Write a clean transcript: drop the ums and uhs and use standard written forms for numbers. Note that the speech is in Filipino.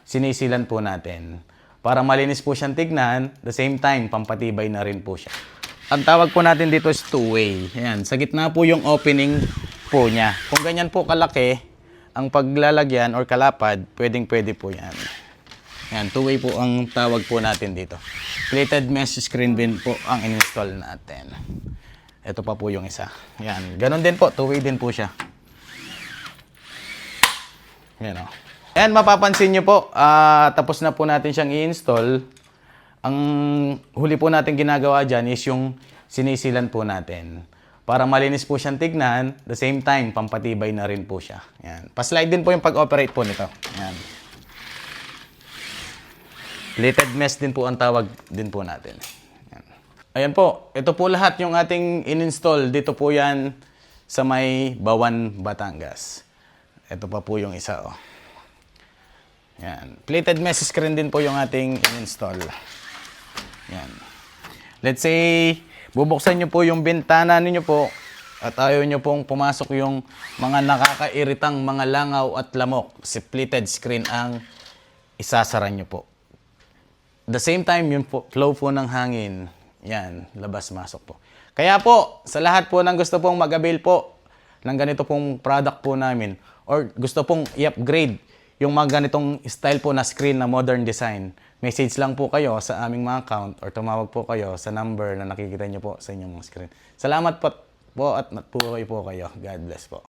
sinisilan po natin. Para malinis po siyang tignan, the same time, pampatibay na rin po siya. Ang tawag po natin dito is two-way. Ayan, sa gitna po yung opening po niya. Kung ganyan po kalaki, ang paglalagyan or kalapad, pwedeng-pwede po yan. Ayan, two-way po ang tawag po natin dito. Plated mesh screen bin po ang in-install natin. Ito pa po yung isa. Ayan, ganun din po, two-way din po siya. Ayan o. And mapapansin nyo po, tapos na po natin siyang i-install. Ang huli po natin ginagawa dyan is yung sinisilan po natin. Para malinis po siyang tignan, the same time, pampatibay na rin po siya. Ayan. Pa-slide din po yung pag-operate po nito. Ayan. Plated mesh din po ang tawag din po natin. Ayan. Ayan po, ito po lahat yung ating in-install. Dito po yan sa may Bawan, Batangas. Ito pa po yung isa oh. Yan. Plated mesh screen din po yung ating in-install. Yan. Let's say, bubuksan nyo po yung bintana ninyo po at ayaw nyo pong pumasok yung mga nakakairitang mga langaw at lamok. Si plated screen ang isasara nyo po. The same time, yung flow po ng hangin, yan, labas-masok po. Kaya po, sa lahat po ng gusto pong mag-avail po ng ganito pong product po namin or gusto pong i-upgrade yung mga ganitong style po na screen na modern design, message lang po kayo sa aming mga account or tumawag po kayo sa number na nakikita nyo po sa inyong mga screen. Salamat po at matpuhay po kayo. God bless po.